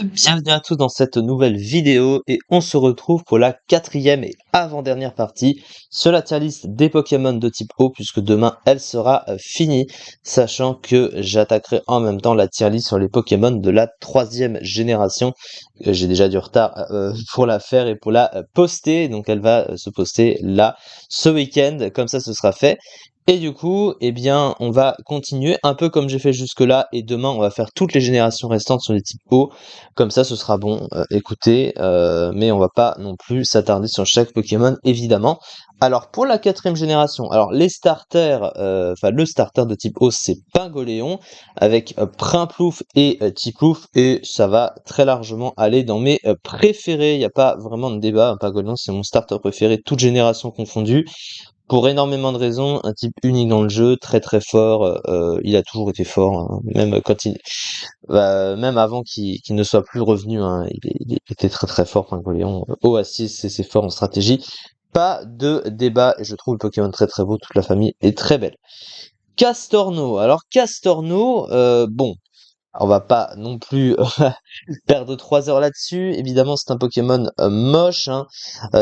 Bienvenue à tous dans cette nouvelle vidéo et on se retrouve pour la quatrième et avant-dernière partie sur la tier list des Pokémon de type eau puisque demain elle sera finie, sachant que j'attaquerai en même temps la tier list sur les Pokémon de la troisième génération. J'ai déjà du retard pour la faire et pour la poster, donc elle va se poster là ce week-end, comme ça ce sera fait. Et du coup, eh bien, on va continuer un peu comme j'ai fait jusque-là et demain on va faire toutes les générations restantes sur les types eau. Comme ça, ce sera bon, écoutez, mais on va pas non plus s'attarder sur chaque Pokémon, évidemment. Alors, pour la quatrième génération, alors les starters, enfin le starter de type eau, c'est Pingoléon, avec Primplouf et Tiplouf, et ça va très largement aller dans mes préférés, il n'y a pas vraiment de débat, Pingoléon c'est mon starter préféré, toutes générations confondues. Pour énormément de raisons, un type unique dans le jeu, très très fort, il a toujours été fort, hein, même quand même avant qu'il ne soit plus revenu, hein, il était très très fort, Pingoléon. Oasis, c'est fort en stratégie. Pas de débat, et je trouve le Pokémon très très beau, toute la famille est très belle. Castorno, alors Castorno, bon, on va pas non plus perdre 3 heures là-dessus. Évidemment, c'est un Pokémon moche, hein.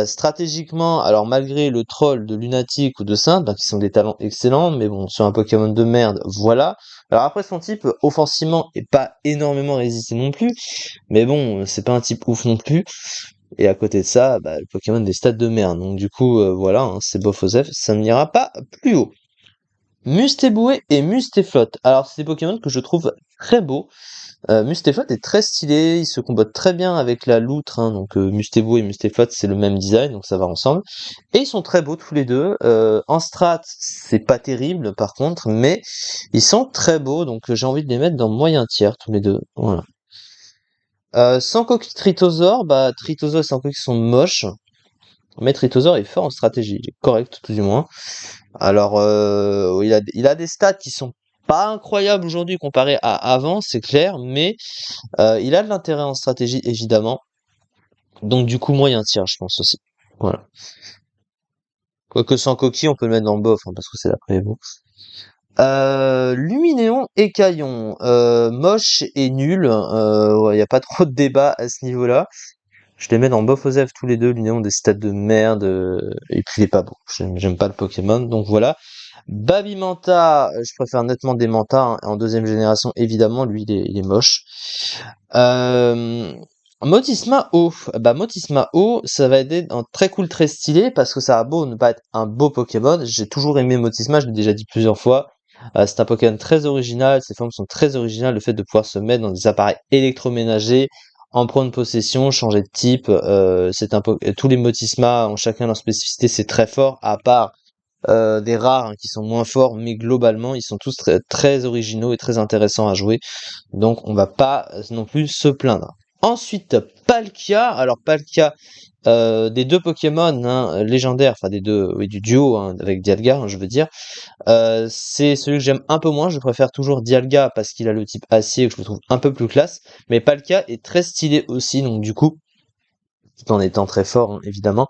Stratégiquement, alors malgré le troll de Lunatic ou de Sainte, qui sont des talents excellents, mais bon, sur un Pokémon de merde, voilà. Alors après, son type, offensivement, est pas énormément résisté non plus, mais bon, c'est pas un type ouf non plus. Et à côté de ça, le Pokémon des stats de merde. Donc du coup, voilà, hein, c'est bof aux F, ça n'ira pas plus haut. Mustéboué et Mustéflotte. Alors, c'est des Pokémon que je trouve très beaux. Mustéflotte est très stylé, il se combotte très bien avec la loutre, hein, donc Mustébo et Mustéflotte c'est le même design, donc ça va ensemble. Et ils sont très beaux tous les deux. En strat, c'est pas terrible par contre, mais ils sont très beaux, donc j'ai envie de les mettre dans moyen tiers tous les deux. Voilà. Sankoki Tritosaur, Tritosaur et Sankoki sont moches, mais Tritosaur est fort en stratégie, il est correct tout du moins. Alors, il a des stats qui sont pas incroyables aujourd'hui comparé à avant, c'est clair, mais il a de l'intérêt en stratégie, évidemment. Donc du coup, moyen tir, je pense aussi. Voilà. Quoique sans coquille, on peut le mettre dans le bof, hein, parce que c'est l'après bon. Luminéon et Caillon. Moche et nul. Ouais, y a pas trop de débat à ce niveau-là. Je les mets dans bof aux F tous les deux. Luminéon des stats de merde. Et puis il est pas beau. J'aime pas le Pokémon. Donc voilà. Babimanta, je préfère nettement des Manta, hein. En deuxième génération, évidemment, lui, il est moche. Motisma O. Motisma O, ça va être un très cool, très stylé, parce que ça a beau ne pas être un beau Pokémon. J'ai toujours aimé Motisma, je l'ai déjà dit plusieurs fois. C'est un Pokémon très original, ses formes sont très originales, le fait de pouvoir se mettre dans des appareils électroménagers, en prendre possession, changer de type, tous les Motisma ont chacun leur spécificité, c'est très fort, à part des rares, hein, qui sont moins forts, mais globalement ils sont tous très, très originaux et très intéressants à jouer. Donc on va pas non plus se plaindre. Ensuite, Palkia. Alors Palkia, des deux Pokémon, hein, légendaires, enfin des deux, oui, du duo, hein, avec Dialga, hein, je veux dire. C'est celui que j'aime un peu moins. Je préfère toujours Dialga parce qu'il a le type acier que je le trouve un peu plus classe. Mais Palkia est très stylé aussi, donc du coup, tout en étant très fort, hein, évidemment,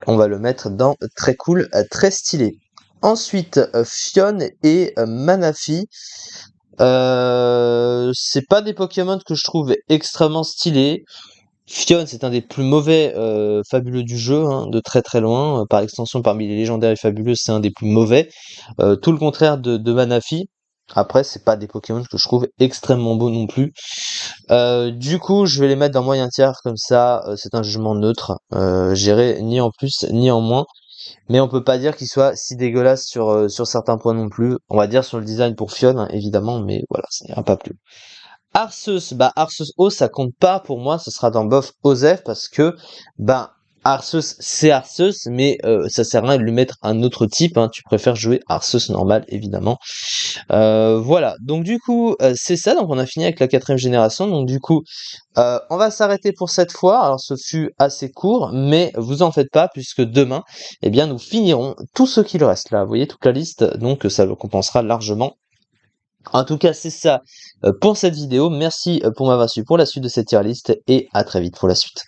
on va le mettre dans très cool, très stylé. Ensuite, Fion et Manafi. C'est pas des Pokémon que je trouve extrêmement stylés. Fion, c'est un des plus mauvais fabuleux du jeu, hein, de très très loin. Par extension, parmi les légendaires et fabuleux, c'est un des plus mauvais. Tout le contraire de Manafi. Après, c'est pas des Pokémon que je trouve extrêmement beaux non plus. Du coup, je vais les mettre dans moyen tiers, comme ça, c'est un jugement neutre. J'irai ni en plus ni en moins. Mais on peut pas dire qu'il soit si dégueulasse sur certains points non plus. On va dire sur le design pour Fion, hein, évidemment, mais voilà, ça n'ira pas plus. Arceus, Arceus O, ça compte pas pour moi, ce sera dans bof Osef parce que, Arceus, c'est Arceus, mais ça sert à rien de lui mettre un autre type, hein, tu préfères jouer Arceus normal, évidemment. Voilà, donc du coup, c'est ça, donc on a fini avec la quatrième génération, donc du coup, on va s'arrêter pour cette fois, alors ce fut assez court, mais vous en faites pas, puisque demain, eh bien, nous finirons tout ce qu'il reste là, vous voyez toute la liste, donc ça le compensera largement. En tout cas, c'est ça pour cette vidéo. Merci pour m'avoir suivi pour la suite de cette tier list et à très vite pour la suite.